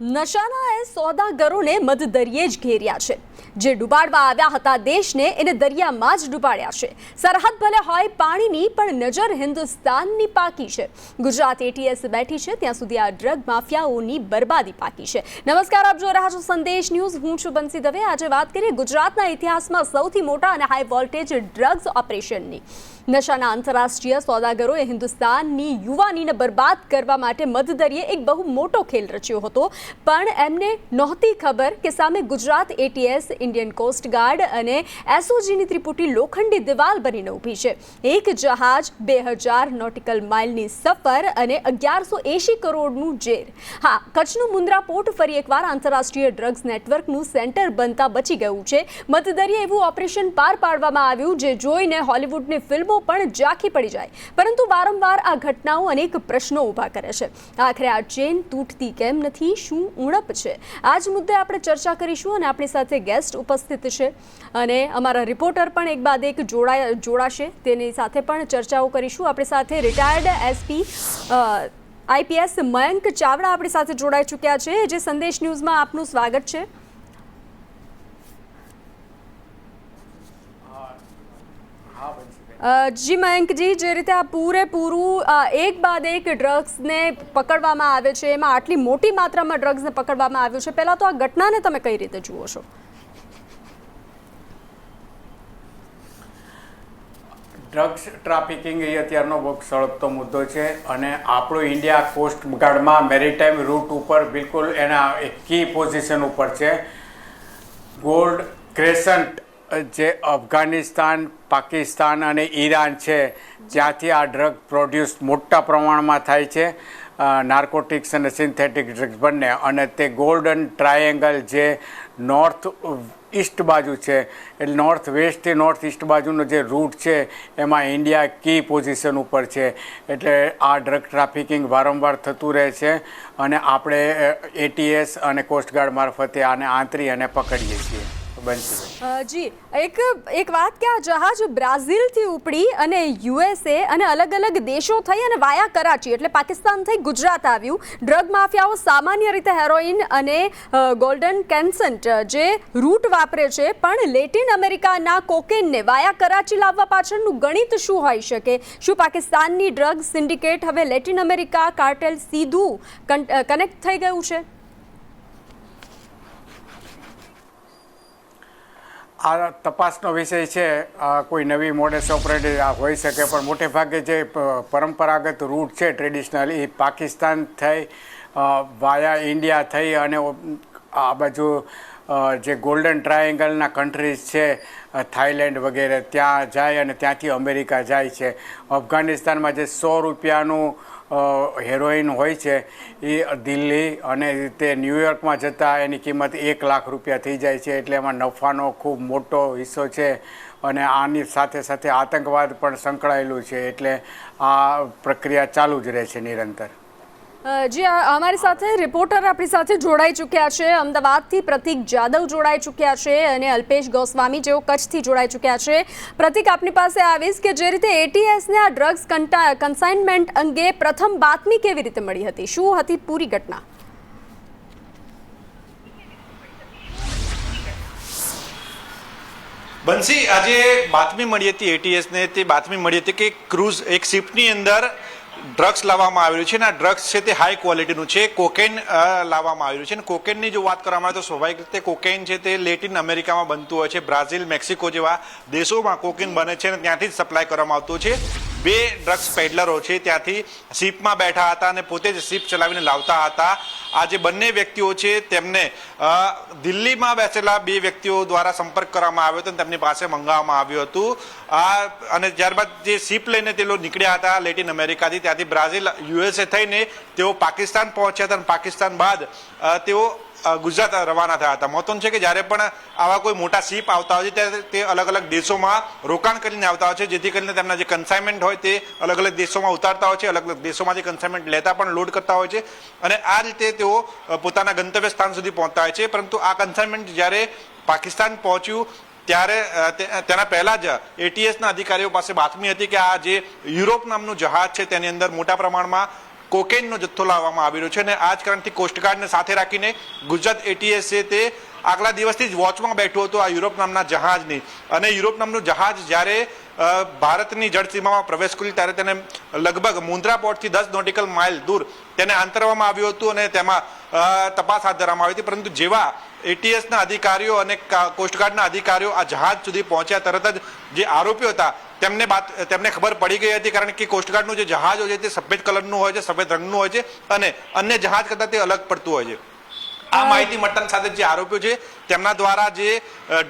નશાના સોદાગરોને મધદરિયે જ ઘેર્યા છે. જે ડૂબાડવા આવ્યા હતા દેશને એને દરિયામાં જ ડૂબાડ્યા છે. સરહદ ભલે હોય પાણીની, પણ નજર હિન્દુસ્તાનની પાકી છે. ગુજરાત એટીએસ બેઠી છે ત્યાં સુધી આ ડ્રગ માફિયાઓની બરબાદી પાકી છે. નમસ્કાર, આપ જોઈ રહ્યા છો સંદેશ ન્યૂઝ. હું છું બંસી દવે. આજે વાત કરીએ ગુજરાતના ઇતિહાસમાં સૌથી મોટા અને હાઈ વોલ્ટેજ ડ્રગ્સ ઓપરેશનની. નશાના આંતરરાષ્ટ્રીય સોદાગરોએ હિન્દુસ્તાનની યુવાનીને બરબાદ કરવા માટે મધદરિયે એક બહુ મોટો ખેલ રચ્યો હતો. પણ એમને નહોતી ખબર કે સામે Gujarat ATS, Indian coast guard અને એસઓજીની ત્રિપુટી લોખંડી દિવાલ બનીને ઊભી છે. એક જહાજ, 2000 નોટિકલ માઇલની સફર અને 1180 કરોડનું ઝેર. હા, કચ્છનું મુન્દ્રા પોર્ટ ફરી એકવાર આંતરરાષ્ટ્રીય ડ્રગ્સ નેટવર્કનું સેન્ટર બનતા બચી ગયું છે. મધદરિયે એવું ઓપરેશન પાર પાડવામાં આવ્યું જે જોઈને હોલિવૂડની ફિલ્મો પણ ઝાંખી પડી જાય. પરંતુ વારંવાર આ ઘટનાઓ અનેક પ્રશ્નો ઊભા કરે છે. આખરે આ ચેન તૂટતી કેમ નથી? શું ઉણપ છે? આ જ મુદ્દે આપણે ચર્ચા કરીશું અને આપણી સાથે ગેસ્ટ ઉપસ્થિત છે અને અમારા રિપોર્ટર પણ એક બાદ એક જોડાશે. તેની સાથે પણ ચર્ચાઓ કરીશું. આપણી સાથે retired SP IPS Mayank Chavda આપણી સાથે જોડાઈ ચૂક્યા છે. જે સંદેશ ન્યૂઝમાં આપનું સ્વાગત છે. જી મયંકજી, જે રીતે આ પૂરેપૂરું એક બાદ એક ડ્રગ્સને પકડવામાં આવે છે, એમાં આટલી મોટી માત્રામાં ડ્રગ્સને પકડવામાં આવ્યું છે, પહેલાં તો આ ઘટનાને તમે કઈ રીતે જુઓ છો? ડ્રગ્સ ટ્રાફિકિંગ એ અત્યારનો બહુ સળગતો મુદ્દો છે અને આપણું ઇન્ડિયા કોસ્ટ ગાર્ડમાં મેરીટાઈમ રૂટ ઉપર બિલકુલ એના એક કી પોઝિશન ઉપર છે. ગોલ્ડ ક્રેસન્ટ જે અફઘાનિસ્તાન, પાકિસ્તાન અને ઈરાન છે, જ્યાંથી આ ડ્રગ પ્રોડ્યુસ મોટા પ્રમાણમાં થાય છે. નાર્કોટિક્સ અને સિન્થેટિક ડ્રગ્સ બંને. અને તે ગોલ્ડન ટ્રાયેંગલ જે નોર્થ ઈસ્ટ બાજુ છે, એટલે નોર્થ વેસ્ટથી નોર્થ ઈસ્ટ બાજુનો જે રૂટ છે એમાં ઇન્ડિયા કી પોઝિશન ઉપર છે. એટલે આ ડ્રગ ટ્રાફિકિંગ વારંવાર થતું રહે છે અને આપણે એટીએસ અને કોસ્ટગાર્ડ મારફતે આને આંતરી અને પકડીએ છીએ. જી, એક વાત કે આ જહાજ બ્રાઝિલથી ઉપડી અને યુએસએ અને અલગ અલગ દેશો થઈ અને વાયા કરાચી એટલે પાકિસ્તાન થઈ ગુજરાત આવ્યું. ડ્રગ માફિયાઓ સામાન્ય રીતે હેરોઇન અને ગોલ્ડન કેન્સન્ટ જે રૂટ વાપરે છે, પણ લેટિન અમેરિકાના કોકેનને વાયા કરાચી લાવવા પાછળનું ગણિત શું હોઈ શકે? શું પાકિસ્તાનની ડ્રગ સિન્ડિકેટ હવે લેટિન અમેરિકા કાર્ટેલ સીધું કનેક્ટ થઈ ગયું છે? આ તપાસનો વિષય છે. કોઈ નવી મોડેસ ઓપરેટિવ હોઈ શકે, પણ મોટે ભાગે જે પરંપરાગત રૂટ છે ટ્રેડિશનલ, એ પાકિસ્તાન થઈ વાયા ઇન્ડિયા થઈ અને આ બાજુ જે ગોલ્ડન ટ્રાયેંગલના કન્ટ્રીઝ છે, થાઈલેન્ડ વગેરે, ત્યાં જાય અને ત્યાંથી અમેરિકા જાય છે. અફઘાનિસ્તાનમાં જે 100 રૂપિયાનું હેરોઇન હોય છે એ દિલ્હી અને તે ન્યૂયોર્કમાં જતાં એની કિંમત 1 લાખ રૂપિયા થઈ જાય છે. એટલે એમાં નફાનો ખૂબ મોટો હિસ્સો છે અને આની સાથે સાથે આતંકવાદ પણ સંકળાયેલું છે. એટલે આ પ્રક્રિયા ચાલુ જ રહે છે નિરંતર. જી, અમારી સાથે રિપોર્ટર આપણી સાથે જોડાઈ ચૂક્યા છે. અમદાવાદથી પ્રતિક જાદવ જોડાઈ ચૂક્યા છે અને અલ્પેશ ગોસ્વામી જેઓ કચ્છથી જોડાઈ ચૂક્યા છે. પ્રતિક, આપની પાસે આવીશ કે જે રીતે એટીએસને આ ડ્રગ્સ કન્સાઇનમેન્ટ અંગે પ્રથમ બાતમી કેવી રીતે મળી હતી? શું હતી પૂરી ઘટના? બંસી, આજે બાતમી મળી હતી એટીએસને. તે બાતમી મળી હતી કે ક્રૂઝ એક શિપની અંદર ડ્રગ્સ લાવવામાં આવેલું છે અને આ ડ્રગ્સ છે તે હાઈ ક્વોલિટીનું છે. કોકેન લાવવામાં આવેલું છે અને કોકેનની જો વાત કરવામાં આવે તો સ્વાભાવિક રીતે કોકેન છે તે લેટિન અમેરિકામાં બનતું હોય છે. બ્રાઝિલ, મેક્સિકો જેવા દેશોમાં કોકેન બને છે અને ત્યાંથી જ સપ્લાય કરવામાં આવતું છે. 2 ડ્રગ્સ પેડલરો છે ત્યાંથી શિપમાં બેઠા હતા અને પોતે જ શિપ ચલાવીને લાવતા હતા. આ જે બંને વ્યક્તિઓ છે તેમને દિલ્હીમાં બેસેલા 2 વ્યક્તિઓ દ્વારા સંપર્ક કરવામાં આવ્યો હતો અને તેમની પાસે મંગાવવામાં આવ્યું હતું. અને ત્યારબાદ જે શિપ લઈને તે લોકો નીકળ્યા હતા લેટિન અમેરિકાથી, ત્યાંથી બ્રાઝિલ, યુએસએ થઈને તેઓ પાકિસ્તાન પહોંચ્યા હતા અને પાકિસ્તાન બાદ તેઓ ગુજરાત રવાના થયા હતા. મહત્વનું છે કે જ્યારે પણ આવા કોઈ મોટા શિપ આવતા હોય છે ત્યારે તે અલગ અલગ દેશોમાં રોકાણ કરીને આવતા હોય છે, જેથી કરીને તેમના જે કન્સાઇનમેન્ટ હોય તે અલગ અલગ દેશોમાં ઉતારતા હોય છે, અલગ અલગ દેશોમાંથી કન્સાઇનમેન્ટ લેતા પણ લોડ કરતા હોય છે અને આ રીતે તેઓ પોતાના ગંતવ્ય સ્થાન સુધી પહોંચતા હોય છે. પરંતુ આ કન્સાઇનમેન્ટ જ્યારે પાકિસ્તાન પહોંચ્યું ત્યારે તેના પહેલા જ એટીએસના અધિકારીઓ પાસે બાતમી હતી કે આ જે યુરોપ નામનું જહાજ છે તેની અંદર મોટા પ્રમાણમાં કોકેનનો જથ્થો લાવવામાં આવી રહ્યો છે અને આ જ કારણથી કોસ્ટગાર્ડને સાથે રાખીને ગુજરાત એટીએસ છે તે આગલા દિવસથી જ વોચમાં બેઠું હતું આ યુરોપ નામના જહાજની, અને યુરોપ નામનું જહાજ જ્યારે ભારતની જળસીમામાં પ્રવેશ કર્યો ત્યારે તેને લગભગ મુન્દ્રા પોર્ટથી 10 નોટિકલ માઇલ દૂર તેને આંતરવામાં આવ્યું હતું અને તેમાં તપાસ હાથ ધરવામાં આવી હતી. પરંતુ જેવા એટીએસના અધિકારીઓ અને કોસ્ટગાર્ડના અધિકારીઓ આ જહાજ સુધી પહોંચ્યા તરત જ જે આરોપીઓ હતા તેમને ખબર પડી ગઈ હતી, કારણ કે કોસ્ટગાર્ડનું જે જહાજ હોય છે તે સફેદ કલરનું હોય છે, સફેદ રંગનું હોય છે અને અન્ય જહાજ કરતાં તે અલગ પડતું હોય છે. આ માહિતી મળતાની સાથે જે આરોપીઓ છે તેમના દ્વારા જે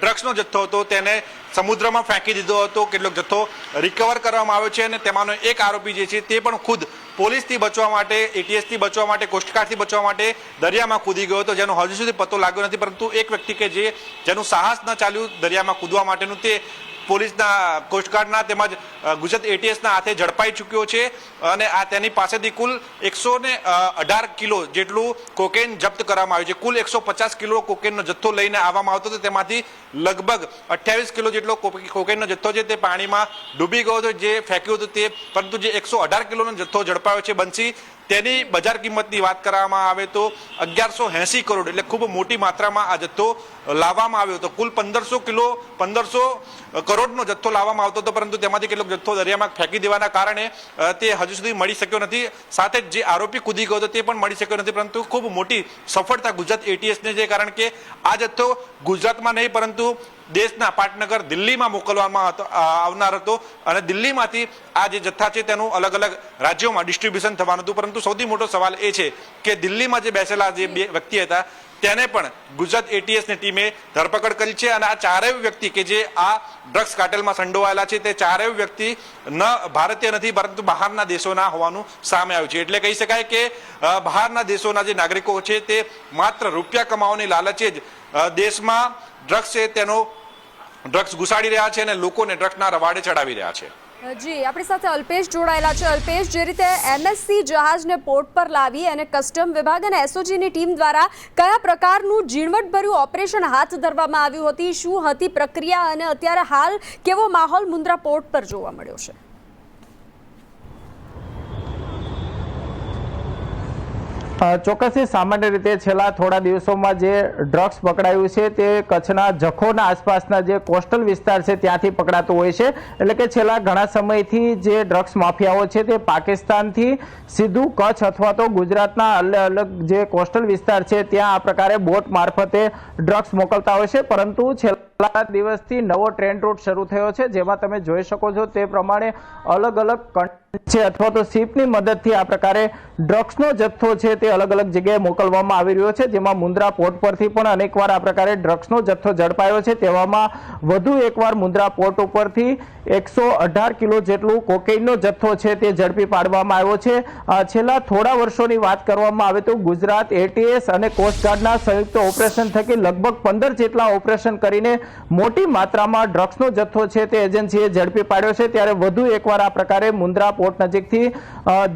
ડ્રગ્સનો જથ્થો હતો તેને સમુદ્રમાં ફેંકી દીધો હતો. કેટલોક જથ્થો રિકવર કરવામાં આવ્યો છે અને તેમાંનો એક આરોપી જે છે તે પણ ખુદ પોલીસથી બચવા માટે, એટીએસથી બચવા માટે, કોસ્ટગાર્ડથી બચવા માટે દરિયામાં કૂદી ગયો હતો, જેનો હજુ સુધી પતો લાગ્યો નથી. પરંતુ એક વ્યક્તિ કે જેનું સાહસ ન ચાલ્યું દરિયામાં કૂદવા માટેનું, તે પોલીસના, કોસ્ટગાર્ડના તેમજ ગુજરાત એટીએસના હાથે ઝડપાઈ ચૂક્યો છે અને આ તેની પાસેથી કુલ 118 કિલો જેટલું કોકેન જપ્ત કરવામાં આવ્યું છે. કુલ 150 કિલો કોકેનનો જથ્થો લઈને આવવામાં આવતો હતો, તેમાંથી લગભગ 28 કિલો જેટલો કોકેનનો જથ્થો છે તે પાણીમાં ડૂબી ગયો હતો, જે ફેંક્યો હતો તે. પરંતુ જે 118 કિલોનો જથ્થો ઝડપાયો છે બંસી, તેની બજાર કિંમતની વાત કરવામાં આવે તો 1180 કરોડ એટલે ખૂબ મોટી માત્રામાં આ જથ્થો લાવવામાં આવ્યો હતો. કુલ 1500 કરોડનો જથ્થો લાવવામાં આવતો હતો, પરંતુ તેમાંથી કેટલોક જથ્થો દરિયામાં ફેંકી દેવાના કારણે તે હજુ સુધી મળી શક્યો નથી. સાથે જ જે આરોપી કૂદી ગયો હતો તે પણ મળી શક્યો નથી. પરંતુ ખૂબ મોટી સફળતા ગુજરાત એટીએસને છે, કારણ કે આ જથ્થો ગુજરાતમાં નહીં પરંતુ દેશના પાટનગર દિલ્હીમાં મોકલવામાં આવનાર હતો અને દિલ્હીમાંથી આ જે જથ્થા છે તેનું અલગ અલગ રાજ્યોમાં ડિસ્ટ્રીબ્યુશન થવાનું હતું. પરંતુ સૌથી મોટો સવાલ એ છે કે દિલ્હીમાં જે બેસેલા જે બે વ્યક્તિ હતા તેને પણ ગુજરાત એટીએસની ટીમે ધરપકડ કરી છે અને આ ચારેય વ્યક્તિ કે જે આ ડ્રગ્સ કાર્ટેલમાં સંડોવાયેલા છે તે ચારેય વ્યક્તિ ન ભારતીય નથી પરંતુ બહારના દેશોના હોવાનું સામે આવ્યું છે. એટલે કહી શકાય કે બહારના દેશોના જે નાગરિકો છે તે માત્ર રૂપિયા કમાવાની લાલચે જ દેશમાં ડ્રગ્સ છે તેનો ડ્રગ્સ ઘુસાડી રહ્યા છે અને લોકોને ડ્રગ્સના રવાડે ચડાવી રહ્યા છે. જી, આપણી સાથે અલ્પેશ જોડાયેલા છે. અલ્પેશ, જે રીતે MSC જહાજને પોર્ટ પર લાવી અને કસ્ટમ વિભાગ અને એસઓજીની ટીમ દ્વારા કયા પ્રકારનું ઝીણવટભર્યું ઓપરેશન હાથ ધરવામાં આવ્યું હતી, શું હતી પ્રક્રિયા અને અત્યારે હાલ કેવો માહોલ મુન્દ્રા પોર્ટ પર જોવા મળ્યો છે? ચોક્કસથી સામાન્ય રીતે છેલ્લા થોડા દિવસોમાં જે ડ્રગ્સ પકડાયું છે તે કચ્છના જખોના આસપાસના જે કોસ્ટલ વિસ્તાર છે ત્યાંથી પકડાતું હોય છે. એટલે કે છેલ્લા ઘણા સમયથી જે ડ્રગ્સ માફિયાઓ છે તે પાકિસ્તાનથી સીધું કચ્છ અથવા તો ગુજરાતના અલગ અલગ જે કોસ્ટલ વિસ્તાર છે ત્યાં આ પ્રકારે બોટ મારફતે ડ્રગ્સ મોકલતા હોય છે. પરંતુ છેલ્લા દિવસથી નવો ટ્રેન રૂટ શરૂ થયો છે, જેમાં તમે જોઈ શકો છો તે પ્રમાણે અલગ અલગ છે અથવા તો શિપની મદદથી આ પ્રકારે ડ્રગ્સનો જથ્થો છે તે અલગ અલગ જગ્યાએ મોકલવામાં આવી રહ્યો છે. જેમાં મુન્દ્રા પોર્ટ પરથી પણ અનેકવાર આ પ્રકારે ડ્રગ્સનો જથ્થો ઝડપાયો છે. તેવામાં વધુ એકવાર મુન્દ્રા પોર્ટ ઉપરથી 118 કિલો જેટલું કોકેઇનનો જથ્થો છે તે ઝડપી પાડવામાં આવ્યો છે. છેલ્લા થોડા વર્ષોની વાત કરવામાં આવે તો ગુજરાત એટીએસ અને કોસ્ટગાર્ડના સંયુક્ત ઓપરેશન થકી લગભગ 15 જેટલા ઓપરેશન કરીને મોટી માત્રામાં ડ્રગ્સનો જથ્થો છે તે એજન્સીએ ઝડપી પાડ્યો છે. ત્યારે વધુ એકવાર આ પ્રકારે મુન્દ્રા પોર્ટ નજીકથી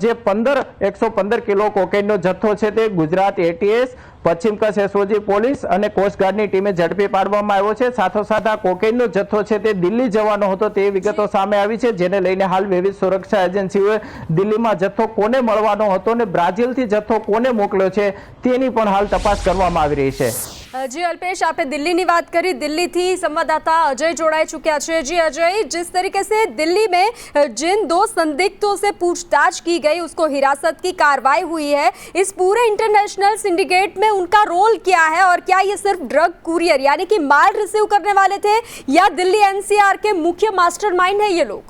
જે 115 કિલો કોકેઇનનો જથ્થો છે તે ગુજરાત એટીએસ, પશ્ચિમ કચ્છ એસઓજી પોલીસ અને કોસ્ટગાર્ડની ટીમે ઝડપી પાડવામાં આવ્યો છે. સાથોસાથ આ કોકેઇનનો જથ્થો છે તે દિલ્હી જવાનો હતો તે વિગતો સામે આવી છે, જેને લઈને હાલ વિવિધ સુરક્ષા એજન્સીઓએ દિલ્હીમાં જથ્થો કોને મળવાનો હતો અને બ્રાઝિલથી જથ્થો કોને મોકલ્યો છે તેની પણ હાલ તપાસ કરવામાં આવી રહી છે. जी अल्पेश, आपने दिल्ली की बात करी, दिल्ली थी संवाददाता अजय जोड़ाई चुके हैं. जी अजय, जिस तरीके से दिल्ली में जिन 2 संदिग्धों से पूछताछ की गई उसको हिरासत की कार्रवाई हुई है, इस पूरे इंटरनेशनल सिंडिकेट में उनका रोल क्या है और क्या ये सिर्फ ड्रग कुरियर यानी कि माल रिसीव करने वाले थे या दिल्ली NCR के मुख्य मास्टरमाइंड है ये लोग?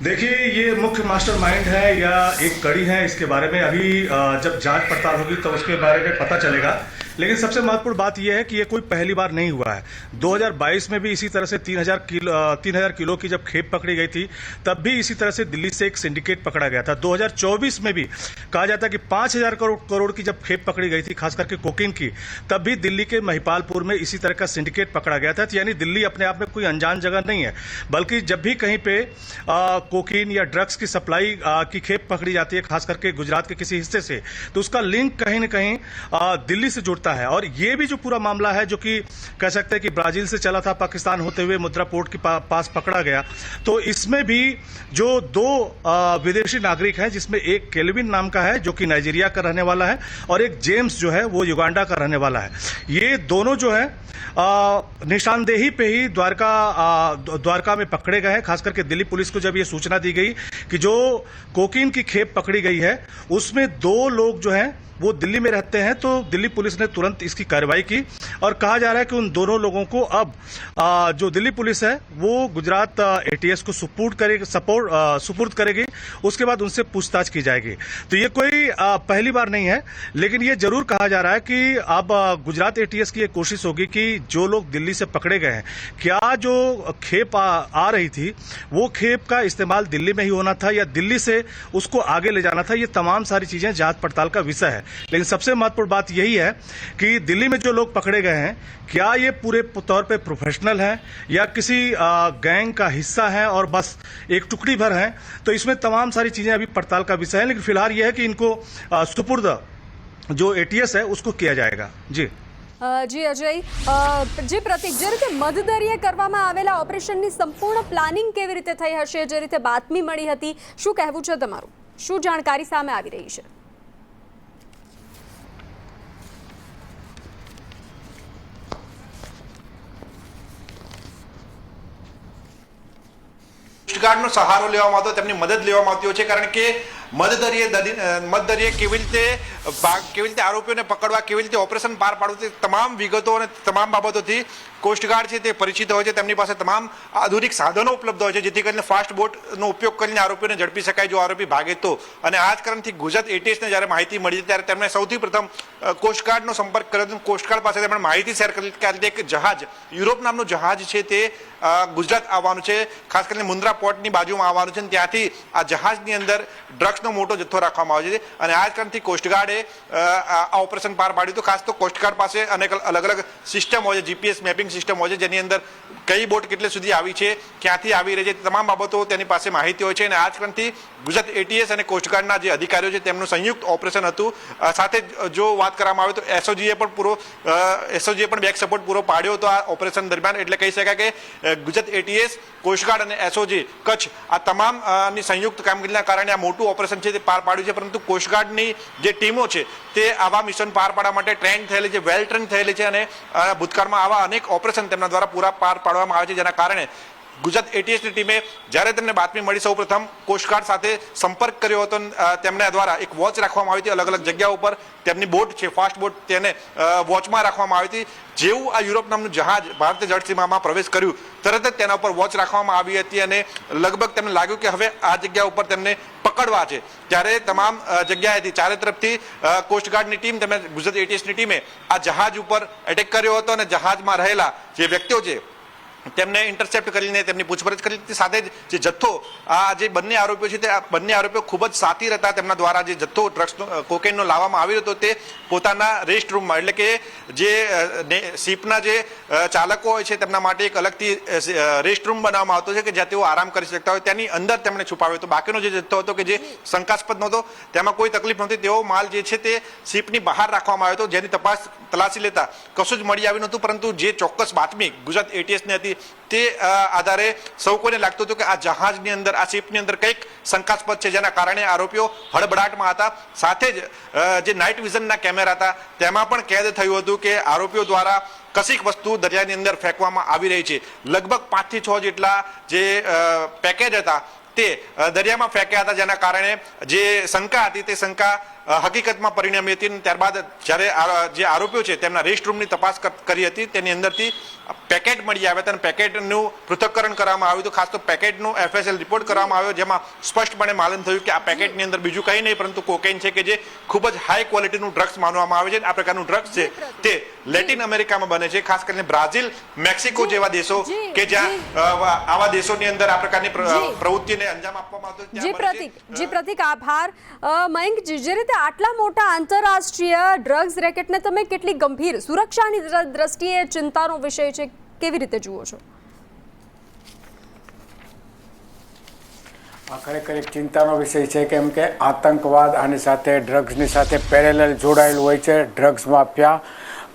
देखिए, ये मुख्य मास्टरमाइंड है या एक कड़ी है, इसके बारे में अभी जब जांच पड़ताल होगी तो उसके बारे में पता चलेगा. लेकिन सबसे महत्वपूर्ण बात यह है कि ये कोई पहली बार नहीं हुआ है. 2022 में भी इसी तरह से 3000 किलो की जब खेप पकड़ी गई थी तब भी इसी तरह से दिल्ली से एक सिंडिकेट पकड़ा गया था. 2024 में भी कहा जाता है कि 5000 करोड़ की जब खेप पकड़ी गई थी खास करके कोकीन की, तब भी दिल्ली के महिपालपुर में इसी तरह का सिंडिकेट पकड़ा गया था. यानी दिल्ली अपने आप में कोई अनजान जगह नहीं है, बल्कि जब भी कहीं पे कोकीन या ड्रग्स की सप्लाई की खेप पकड़ी जाती है खास करके गुजरात के किसी हिस्से से, तो उसका लिंक कहीं न कहीं दिल्ली से जुड़ता जुड़ता है। और ये भी जो पूरा मामला है जो कि कह सकते हैं कि ब्राजील से चला था, पाकिस्तान होते हुए मुद्रा पोर्ट के पास पकड़ा गया, तो इसमें भी जो 2 विदेशी नागरिक हैं, जिसमें एक केल्विन नाम का है जो कि नाइजीरिया का रहने वाला है और एक जेम्स जो है वो युगांडा का रहने वाला है। ये दोनों जो है निशानदेही पे ही द्वारका में पकड़े गए हैं। खास करके दिल्ली पुलिस को जब ये सूचना दी गई कि जो कोकीन की खेप पकड़ी गई है उसमें 2 लोग जो हैं वो दिल्ली में रहते हैं, तो दिल्ली पुलिस ने तुरंत इसकी कार्रवाई की और कहा जा रहा है कि उन दोनों लोगों को अब जो दिल्ली पुलिस है वो गुजरात एटीएस को सुपुर्द करेगी। उसके बाद उनसे पूछताछ की जाएगी। तो ये कोई पहली बार नहीं है, लेकिन ये जरूर कहा जा रहा है कि अब गुजरात एटीएस की एक कोशिश होगी कि जो लोग दिल्ली से पकड़े गए हैं, क्या जो खेप आ रही थी वो खेप का इस्तेमाल दिल्ली में ही होना था या दिल्ली से उसको आगे ले जाना था। ये तमाम सारी चीजें जांच पड़ताल का विषय है। लेकिन सबसे महत्वपूर्ण बात यही है कि दिल्ली में जो लोग पकड़े गए हैं, क्या ये पूरे तौर पे प्रोफेशनल हैं या किसी गैंग का हिस्सा है और बस एक टुकड़ी भर हैं। तो इसमें तमाम सारी चीजें अभी पड़ताल का विषय है, लेकिन फिलहाल यह है कि इनको सुपुर्द जो एटीएस है उसको किया जाएगा। जी જી અજય, જે પ્રતિક, જે રીતે મધદરિયે કરવામાં આવેલા ઓપરેશનની સંપૂર્ણ પ્લાનિંગ કેવી રીતે થઈ હશે, જે રીતે બાતમી મળી હતી, શું કહેવું છે તમારું? શું જાણકારી સામે આવી રહી છે? કોસ્ટગાર્ડનો સહારો લેવામાં આવતો, તેમની મદદ લેવામાં આવતી હોય છે, કારણ કે મધદરિયે કેવી રીતે આરોપીઓને પકડવા, કેવી રીતે ઓપરેશન પાર પાડવું, તે તમામ વિગતો અને તમામ બાબતોથી કોસ્ટગાર્ડ છે તે પરિચિત હોય છે. તેમની પાસે તમામ આધુનિક સાધનો ઉપલબ્ધ હોય છે જેથી કરીને ફાસ્ટ બોટનો ઉપયોગ કરીને આરોપીઓને ઝડપી શકાય જો આરોપી ભાગે તો. અને આ જ કારણથી ગુજરાત એટીએસને જ્યારે માહિતી મળી ત્યારે તેમણે સૌથી પ્રથમ કોસ્ટગાર્ડનો સંપર્ક કર્યો હતો. કોસ્ટગાર્ડ પાસે તેમણે માહિતી શેર કરી કે એક જહાજ, યુરોપ નામનું જહાજ છે તે ગુજરાત આવવાનું છે, ખાસ કરીને મુન્દ્રા પોર્ટની બાજુમાં આવવાનું છે, અને ત્યાંથી આ જહાજની અંદર ડ્રગ્સનો મોટો જથ્થો રાખવામાં આવે છે. અને આ જ કારણથી કોસ્ટગાર્ડે આ ઓપરેશન પાર પાડ્યું હતું. ખાસ તો કોસ્ટગાર્ડ પાસે અનેક અલગ અલગ સિસ્ટમ હોય છે, જીપીએસ મેપિંગ સિસ્ટમ હોય છે, જેની અંદર કઈ બોટ કેટલે સુધી આવી છે, ક્યાંથી આવી રહી છે, તમામ બાબતો તેની પાસે માહિતી હોય છે. અને આ જ કારણથી ગુજરાત એટીએસ અને કોસ્ટગાર્ડના જે અધિકારીઓ છે તેમનું સંયુક્ત ઓપરેશન હતું. સાથે જો વાત કરવામાં આવે તો એસઓજીએ પણ બેક સપોર્ટ પૂરો પાડ્યો હતો આ ઓપરેશન દરમિયાન. એટલે કહી શકાય કે ગુજરાત એટીએસ, કોસ્ટગાર્ડ અને એસઓજી કચ્છ આ તમામની સંયુક્ત કામગીરીના કારણે આ મોટું ઓપરેશન છે તે પાર પાડ્યું છે. પરંતુ કોસ્ટગાર્ડની જે ટીમો છે તે આવા મિશન પાર પાડવા માટે ટ્રેન થયેલી છે, વેલ ટ્રેન થયેલી છે, અને ભૂતકાળમાં આવા અનેક ઓપરેશન તેમના દ્વારા પૂરા પાર પાડવામાં આવે છે. જેના કારણે ગુજરાત એટીએસની ટીમે જ્યારે તેમને બાતમી મળી સૌ પ્રથમ કોસ્ટગાર્ડ સાથે સંપર્ક કર્યો હતો. તેમના દ્વારા એક વોચ રાખવામાં આવી હતી અલગ અલગ જગ્યાઓ પર. તેમની બોટ છે ફાસ્ટ બોટ, તેને વોચમાં રાખવામાં આવી હતી. જેવું આ યુરોપ નામનું જહાજ ભારતીય જળસીમામાં પ્રવેશ કર્યું તરત જ તેના ઉપર વોચ રાખવામાં આવી હતી અને લગભગ તેમને લાગ્યું કે હવે આ જગ્યા ઉપર તેમને પકડવા છે. ત્યારે તમામ જગ્યાએથી ચારે તરફથી કોસ્ટગાર્ડની ટીમ તેમજ ગુજરાત એટીએસની ટીમે આ જહાજ ઉપર એટેક કર્યો હતો અને જહાજમાં રહેલા જે વ્યક્તિઓ છે તેમને ઇન્ટરસેપ્ટ કરીને તેમની પૂછપરછ કરી. સાથે જ જે જથ્થો આ જે બંને આરોપીઓ છે તે બંને આરોપીઓ ખૂબ જ સાતીર હતા. તેમના દ્વારા જે જથ્થો ડ્રગ્સનો કોકેનનો લાવવામાં આવ્યો હતો તે પોતાના રેસ્ટ રૂમમાં, એટલે કે જે શિપના જે ચાલકો હોય છે તેમના માટે એક અલગથી રેસ્ટ રૂમ બનાવવામાં આવતો છે કે જ્યાં તેઓ આરામ કરી શકતા હોય, તેની અંદર તેમણે છુપાવ્યો હતો. બાકીનો જે જથ્થો હતો કે જે શંકાસ્પદ નહોતો, તેમાં કોઈ તકલીફ નહોતી, તેવો માલ જે છે તે શિપની બહાર રાખવામાં આવ્યો હતો, જેની તલાશી લેતા કશું જ મળી આવ્યું નહોતું. પરંતુ જે ચોક્કસ બાતમી ગુજરાત એટીએસની હતી તે આધારે સૌ કોઈને લાગતું હતું કે આ જહાજની અંદર, આ શિપની અંદર કંઈક શંકાસ્પદ છે, જેના કારણે આરોપીઓ હડબડાટમાં હતા. સાથે જ જે નાઇટ વિઝનના કેમેરા હતા તેમાં પણ કેદ થયું હતું કે આરોપીઓ દ્વારા કશીક વસ્તુ દરિયાની અંદર ફેંકવામાં આવી રહી છે. લગભગ 5 થી 6 જેટલા જે પેકેજ હતા તે દરિયામાં ફેંક્યા હતા, જેના કારણે જે શંકા હતી તે શંકા હકીકતમાં પરિણમી હતી. ત્યારબાદ જ્યારે જે આરોપીઓ છે તેમના રેસ્ટ રૂમની તપાસ કરી હતી, તેની અંદરથી પેકેટ મળી આવ્યા હતા અને પેકેટનું પૃથ્થકરણ કરવામાં આવ્યું હતું. ખાસ તો પેકેટનો FSL રિપોર્ટ કરવામાં આવ્યો, જેમાં સ્પષ્ટપણે માલુમ થયું કે આ પેકેટની અંદર બીજું કંઈ નહીં પરંતુ કોકેન છે કે જે ખૂબ જ હાઈ ક્વોલિટીનું ડ્રગ્સ માનવામાં આવે છે. આ પ્રકારનું ડ્રગ્સ છે તે લેટિન અમેરિકામાં બને છે, ખાસ કરીને બ્રાઝિલ, મેક્સિકો જેવા દેશો કે જ્યાં આવા દેશોની અંદર આ પ્રકારની પ્રવૃત્તિને અંજામ આપવામાં આવતો. જી પ્રતિક, આભાર. મયંકજી, જે રીતે આટલા મોટા આંતરરાષ્ટ્રીય ડ્રગ્સ રેકેટને તમે કેટલી ગંભીર સુરક્ષાની દ્રષ્ટિએ ચિંતાનો વિષય છે, કેવી રીતે જુઓ છો? આ ખરેખર એક ચિંતાનો વિષય છે, કેમ કે આતંકવાદ આની સાથે ડ્રગ્સની સાથે પેરેલલ જોડાયેલું હોય છે. ડ્રગ્સ માફિયા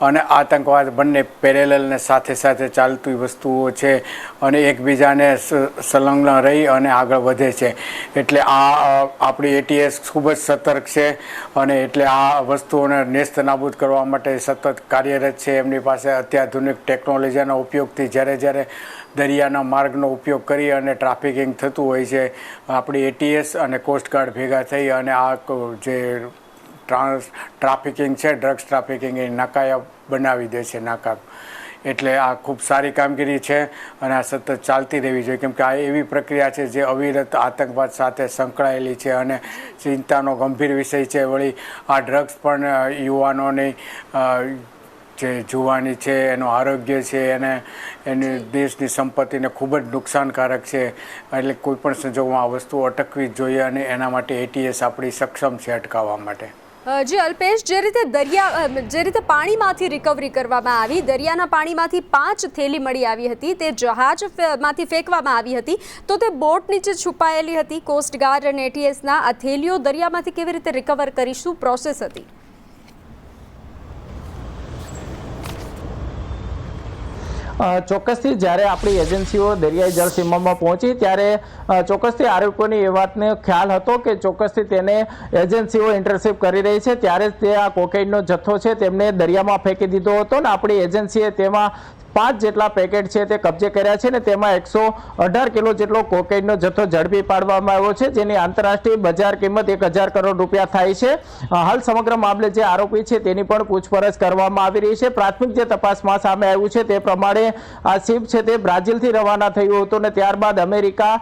અને આતંકવાદ બંને પેરેલલ ને સાથે સાથે ચાલતી વસ્તુઓ છે અને એકબીજાને સંલગ્ન રહી અને આગળ વધે છે. એટલે આ આપણી ATS ખૂબ જ સતર્ક છે અને એટલે આ વસ્તુઓને નેસ્ત નાબૂદ કરવા માટે સતત કાર્યરત છે. એમની પાસે અત્યાધુનિક ટેકનોલોજીના ઉપયોગથી જ્યારે દરિયાના માર્ગનો ઉપયોગ કરી અને ટ્રાફિકિંગ થતું હોય છે, આપણી ATS અને કોસ્ટગાર્ડ ભેગા થઈ અને આ જે ટ્રાફિકિંગ છે, ડ્રગ્સ ટ્રાફિકિંગ, એ નાકાયા બનાવી દે છે નાકા. એટલે આ ખૂબ સારી કામગીરી છે અને આ સતત ચાલતી રહેવી જોઈએ, કેમ કે આ એવી પ્રક્રિયા છે જે અવિરત આતંકવાદ સાથે સંકળાયેલી છે અને ચિંતાનો ગંભીર વિષય છે. વળી આ ડ્રગ્સ પણ યુવાનોની જે જુવાની છે, એનું આરોગ્ય છે, અને એની દેશની સંપત્તિને ખૂબ જ નુકસાનકારક છે. એટલે કોઈ પણ સંજોગોમાં આ વસ્તુઓ અટકવી જ જોઈએ અને એના માટે ATS આપણી સક્ષમ છે અટકાવવા માટે. જી અલ્પેશ, જે રીતે પાણીમાંથી રિકવરી કરવામાં આવી, દરિયાના પાણીમાંથી 5 થેલી મળી આવી હતી, તે જહાજમાંથી ફેંકવામાં આવી હતી, તો તે બોટ નીચે છુપાયેલી હતી. કોસ્ટગાર્ડ અને ATSના આ થેલીઓ દરિયામાંથી કેવી રીતે રિકવર કરી, શું પ્રોસેસ હતી? ચોક્કસથી જ્યારે આપણી એજન્સીઓ દરિયાઈ જળસીમામાં પહોંચી ત્યારે ચોક્કસથી આરોપીઓની એ વાતને ખ્યાલ હતો કે ચોક્કસથી તેને એજન્સીઓ ઇન્ટરસેપ્ટ કરી રહી છે, ત્યારે તે આ કોકેઇનનો જથ્થો છે તેમને દરિયામાં ફેંકી દીધો હતો ને આપણી એજન્સીએ તેમાં 5 જેટલા પેકેટ છે તે કબજે કર્યા છે ને તેમાં 118 કિલો જેટલો કોકેઇનનો જથ્થો ઝડપી પાડવામાં આવ્યો છે, જેની આંતરરાષ્ટ્રીય બજાર કિંમત 1000 કરોડ રૂપિયા થાય છે. હાલ સમગ્ર મામલે જે આરોપી છે તેની પણ પૂછપરછ કરવામાં આવી રહી છે. પ્રાથમિક જે તપાસમાં સામે આવ્યું છે તે પ્રમાણે આ શિપ છે તે બ્રાઝિલથી રવાના થયું હતું અને ત્યારબાદ અમેરિકા,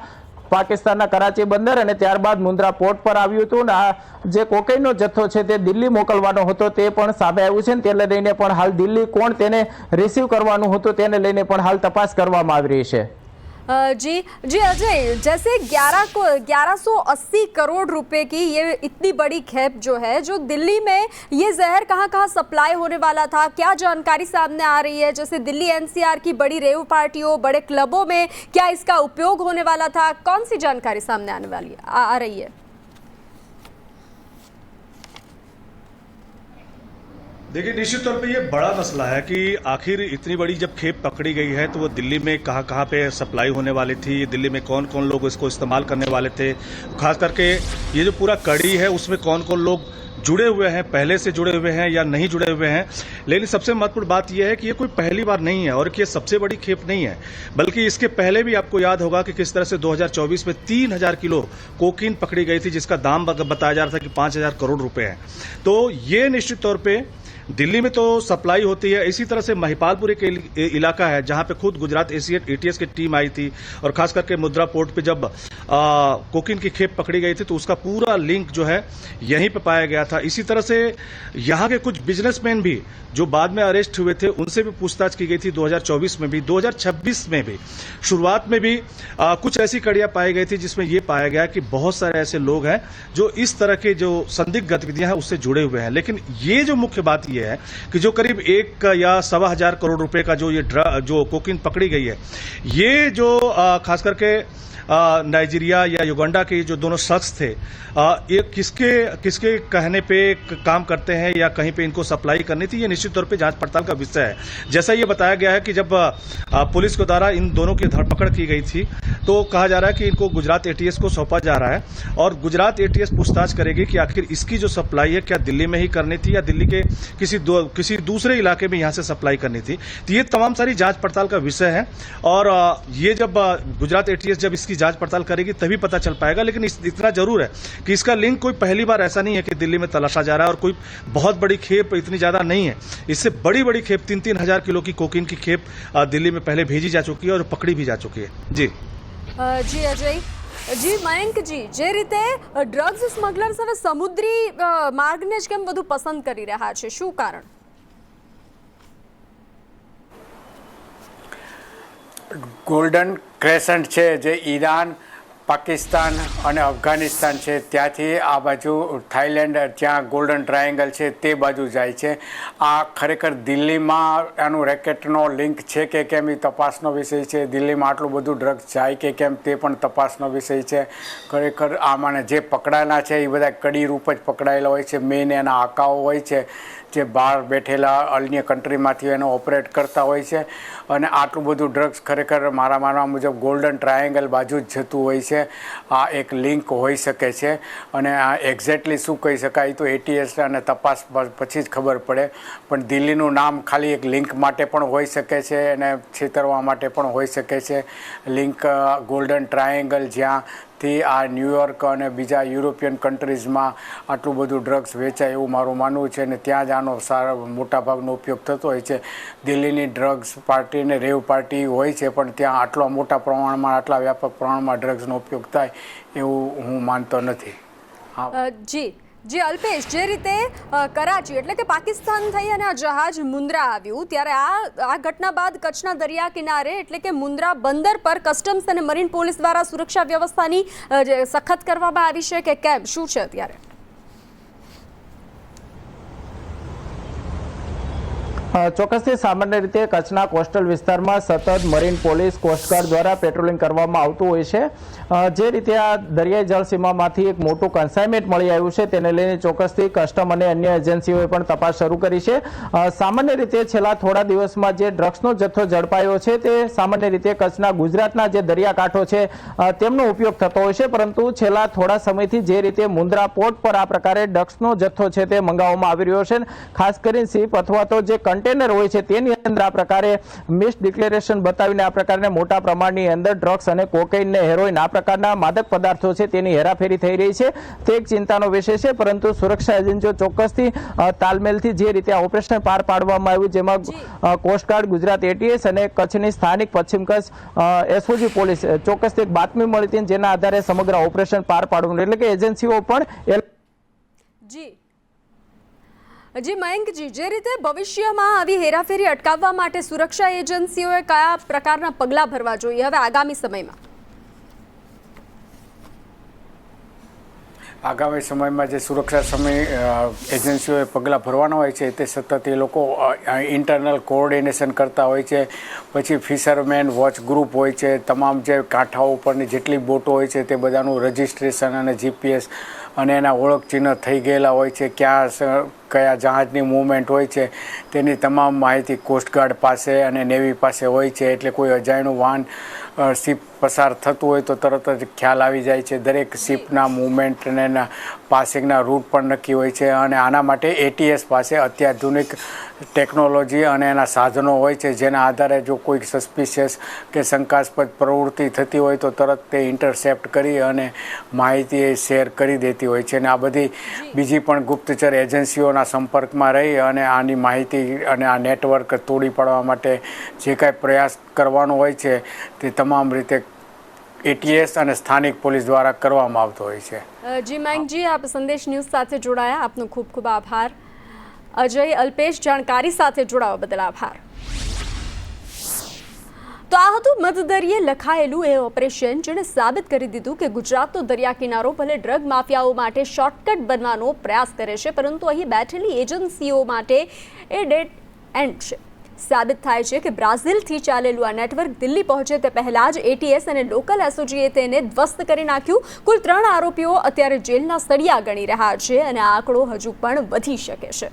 પાકિસ્તાનના કરાચી બંદર અને ત્યારબાદ મુન્દ્રા પોર્ટ પર આવ્યું હતું. આ જે કોકેઇનનો જથ્થો છે તે દિલ્હી મોકલવાનો હતો તે પણ સામે આવ્યું છે. તેને લઈને પણ હાલ દિલ્હી કોણ તેને રિસીવ કરવાનું હતું તેને લઈને પણ હાલ તપાસ કરવામાં આવી રહી છે. जी अजय, जैसे 1180 करोड़ रुपए की ये इतनी बड़ी खेप जो है, जो दिल्ली में ये जहर कहाँ कहाँ सप्लाई होने वाला था, क्या जानकारी सामने आ रही है? जैसे दिल्ली NCR की बड़ी रेव पार्टियों, बड़े क्लबों में क्या इसका उपयोग होने वाला था? कौन सी जानकारी सामने आने वाली आ रही है? देखिए, निश्चित तौर पे ये बड़ा मसला है कि आखिर इतनी बड़ी जब खेप पकड़ी गई है तो वो दिल्ली में कहाँ कहाँ पे सप्लाई होने वाली थी, दिल्ली में कौन कौन लोग इसको इस्तेमाल करने वाले थे, खास करके ये जो पूरा कड़ी है उसमें कौन कौन लोग जुड़े हुए हैं, पहले से जुड़े हुए हैं या नहीं जुड़े हुए हैं. लेकिन सबसे महत्वपूर्ण बात यह है कि ये कोई पहली बार नहीं है और कि ये सबसे बड़ी खेप नहीं है, बल्कि इसके पहले भी आपको याद होगा कि किस तरह से 2024 में 3000 किलो कोकीन पकड़ी गई थी, जिसका दाम बताया जा रहा था कि 5000 करोड़ रुपए है. तो ये निश्चित तौर पर दिल्ली में तो सप्लाई होती है. इसी तरह से महिपालपुर एक इलाका है जहां पे खुद गुजरात ATS की टीम आई थी और खास करके मुद्रा पोर्ट पे जब कोकीन की खेप पकड़ी गई थी तो उसका पूरा लिंक जो है यहीं पे पाया गया था. इसी तरह से यहां के कुछ बिजनेसमैन भी जो बाद में अरेस्ट हुए थे उनसे भी पूछताछ की गई थी 2024 में भी, 2026 में भी. शुरुआत में भी कुछ ऐसी कड़ियां पाई गई थी जिसमें यह पाया गया कि बहुत सारे ऐसे लोग हैं जो इस तरह के जो संदिग्ध गतिविधियां हैं उससे जुड़े हुए हैं. लेकिन ये जो मुख्य बात यह है कि जो करीब 1 या 1.25 करोड़ रुपए का जो कोकीन पकड़ी गई है, ये जो खास करके नाइजीरिया या युगांडा के जो दोनों शख्स थे, ये किसके कहने पे काम करते हैं या कहीं पे इनको सप्लाई करनी थी, ये निश्चित तौर पे जांच पड़ताल का विषय है. जैसा ये बताया गया है कि जब पुलिस के द्वारा इन दोनों की धरपकड़ की गई थी तो कहा जा रहा है कि इनको गुजरात ATS को सौंपा जा रहा है और गुजरात ATS पूछताछ करेगी कि आखिर इसकी जो सप्लाई है क्या दिल्ली में ही करनी थी या दिल्ली के किसी दूसरे इलाके में यहां से सप्लाई करनी थी. तो ये तमाम सारी जांच पड़ताल का विषय है और ये जब गुजरात ATS जब इसकी जांच पड़ताल करेगी तभी पता चल पाएगा. लेकिन इतना जरूर है कि इसका लिंक कोई पहली बार ऐसा नहीं है कि दिल्ली में तलाशा जा रहा है और कोई बहुत बड़ी खेप इतनी ज्यादा नहीं है. इससे बड़ी खेप 3,000 किलो की कोकीन की खेप दिल्ली में पहले भेजी जा चुकी है और पकड़ी भी जा चुकी है. जी अजय जी, મયંક જી, જે રીતે ડ્રગ્સ સ્મગલર્સ હવે સમુદ્રી માર્ગને જ કેમ વધુ પસંદ કરી રહ્યા છે, શું કારણ? ગોલ્ડન ક્રેસન્ટ છે જે ઈરાન પાકિસ્તાન અને અફઘાનિસ્તાન છે ત્યાંથી આ બાજુ થાઈલેન્ડ જ્યાં ગોલ્ડન ટ્રાયેંગલ છે તે બાજુ જાય છે. આ ખરેખર દિલ્હીમાં આનું રેકેટનો લિંક છે કે કેમ એ તપાસનો વિષય છે. દિલ્હીમાં આટલું બધું ડ્રગ્સ જાય કે કેમ તે પણ તપાસનો વિષય છે. ખરેખર આમાંને જે પકડાયેલા છે એ બધા કડી રૂપ જ પકડાયેલા હોય છે. મેઇન એના આકાઓ હોય છે જે બહાર બેઠેલા અન્ય કન્ટ્રીમાંથી એનો ઓપરેટ કરતા હોય છે. અને આટલું બધું ડ્રગ્સ ખરેખર મારા માનવા મુજબ ગોલ્ડન ટ્રાયેંગલ બાજુ જ જતું હોય છે. આ એક લિંક હોઈ શકે છે અને આ એક્ઝેક્ટલી શું કહી શકાય તો એટીએસ અને તપાસ પછી જ ખબર પડે. પણ દિલ્હીનું નામ ખાલી એક લિંક માટે પણ હોઈ શકે છે અને છેતરવા માટે પણ હોઈ શકે છે. લિંક ગોલ્ડન ટ્રાયેંગલ જ્યાંથી આ ન્યૂયોર્ક અને બીજા યુરોપિયન કન્ટ્રીઝમાં આટલું બધું ડ્રગ્સ વેચાય એવું મારું માનવું છે અને ત્યાં જ આનો મોટાભાગનો ઉપયોગ થતો હોય છે. દિલ્હીની ડ્રગ્સ પાર્ટી અને રેવ પાર્ટી હોય છે પણ ત્યાં આટલા મોટા પ્રમાણમાં આટલા વ્યાપક પ્રમાણમાં ડ્રગ્સનો ઉપયોગ થાય એવું હું માનતો નથી. જી અલ્પેશ, જે રીતે કરાચી એટલે કે પાકિસ્તાન થઈ અને આ જહાજ મુન્દ્રા આવ્યું ત્યારે આ ઘટના બાદ કચ્છના દરિયા કિનારે એટલે કે મુન્દ્રા બંદર પર કસ્ટમ્સ અને મરીન પોલીસ દ્વારા સુરક્ષા વ્યવસ્થાની સખત કરવામાં આવી છે કે કેમ, શું છે અત્યારે? ચોક્કસથી સામાન્ય રીતે કચ્છના કોસ્ટલ વિસ્તારમાં સતત મરીન પોલીસ કોસ્ટગાર્ડ દ્વારા પેટ્રોલિંગ કરવામાં આવતું હોય છે. જે રીતે આ દરિયાઈ જળસીમામાંથી એક મોટું કન્સાઇનમેન્ટ મળી આવ્યું છે તેને લઈને ચોક્કસથી કસ્ટમ અને અન્ય એજન્સીઓએ પણ તપાસ શરૂ કરી છે. સામાન્ય રીતે છેલ્લા થોડા દિવસમાં જે ડ્રગ્સનો જથ્થો ઝડપાયો છે તે સામાન્ય રીતે કચ્છના ગુજરાતના જે દરિયાકાંઠો છે તેમનો ઉપયોગ થતો હોય છે. પરંતુ છેલ્લા થોડા સમયથી જે રીતે મુન્દ્રા પોર્ટ પર આ પ્રકારે ડ્રગ્સનો જથ્થો છે તે મંગાવવામાં આવી રહ્યો છે. ખાસ કરીને શિપ અથવા તો જે કન્ટેનર હોય છે તેની અંદર આ પ્રકારે મિસ ડિક્લેરેશન બતાવીને આ પ્રકારના મોટા પ્રમાણની અંદર ડ્રગ્સ અને કોકેઇન ને હેરોઇન આ પ્રકારના માદક પદાર્થો છે તેની હેરાફેરી થઈ રહી છે. તે એક ચિંતાનો વિષય છે. પરંતુ સુરક્ષા એજન્સીઓ ચોક્કસથી તાલમેલથી જે રીતે આ ઓપરેશન પાર પાડવામાં આવ્યું જેમાં કોસ્ટગાર્ડ, ગુજરાત એટીએસ અને કચ્છની સ્થાનિક પશ્ચિમ કચ્છ એસઓજી પોલીસ ચોક્કસથી એક બાતમી મળી હતી જેના આધારે સમગ્ર ઓપરેશન પાર પાડવું એટલે કે એજન્સીઓ પણ જી મયંકજી, જે રીતે ભવિષ્યમાં આવી હેરાફેરી અટકાવવા માટે સુરક્ષા એજન્સીઓએ કયા પ્રકારના પગલાં ભરવા જોઈએ હવે આગામી સમયમાં? આગામી સમયમાં જે સુરક્ષા એજન્સીઓએ પગલાં ભરવાના હોય છે તે સતત એ લોકો ઇન્ટરનલ કોઓર્ડિનેશન કરતા હોય છે. પછી ફિશરમેન વોચ ગ્રુપ હોય છે. તમામ જે કાંઠાઓ ઉપરની જેટલી બોટો હોય છે તે બધાનું રજિસ્ટ્રેશન અને જીપીએસ અને એના ઓળખ ચિહ્ન થઈ ગયેલા હોય છે. કયા જહાજની મૂવમેન્ટ હોય છે તેની તમામ માહિતી કોસ્ટગાર્ડ પાસે અને નેવી પાસે હોય છે. એટલે કોઈ અજાણ્યું વાહન શિપ પસાર થતું હોય તો તરત જ ખ્યાલ આવી જાય છે. દરેક શિપના મૂવમેન્ટ અને એના પાસિંગના રૂટ પણ નક્કી હોય છે. અને આના માટે એટીએસ પાસે અત્યાધુનિક ટેકનોલોજી અને એના સાધનો હોય છે જેના આધારે જો કોઈ સસ્પિશિયસ કે શંકાસ્પદ પ્રવૃત્તિ થતી હોય તો તરત તે ઇન્ટરસેપ્ટ કરી અને માહિતી શેર કરી દેતી હોય છે. અને આ બધી બીજી પણ ગુપ્તચર એજન્સીઓના સંપર્કમાં રહી અને આની માહિતી અને આ નેટવર્ક તોડી પાડવા માટે જે કાંઈ પ્રયાસ કરવાનો હોય છે તે તમામ રીતે એટીએસ અને સ્થાનિક પોલીસ દ્વારા કરવામાં આવતો હોય છે. જી મયંકજી, આપ સંદેશ ન્યૂઝ સાથે જોડાયા, આપનો ખૂબ ખૂબ આભાર. અજય, અલ્પેશ, જાણકારી સાથે જોડાવા બદલ આભાર. તો આ હતું મધદરિયે લખાયેલું એ ઓપરેશન જેણે સાબિત કરી દીધું કે ગુજરાતનો દરિયા કિનારો ભલે ડ્રગ માફિયાઓ માટે શોર્ટકટ બનવાનો પ્રયાસ કરે છે પરંતુ અહીં બેઠેલી એજન્સીઓ માટે એ ડેડ એન્ડ છે. સાબિત થાય છે કે બ્રાઝિલથી ચાલેલું આ નેટવર્ક દિલ્હી પહોંચે તે પહેલાં જ એટીએસ અને લોકલ એસઓજીએ તેને ધ્વસ્ત કરી નાખ્યું. કુલ 3 આરોપીઓ અત્યારે જેલના સળિયા ગણી રહ્યા છે અને આ આંકડો હજુ પણ વધી શકે છે.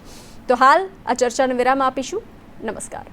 તો હાલ આ ચર્ચાને વિરામ આપીશું. નમસ્કાર.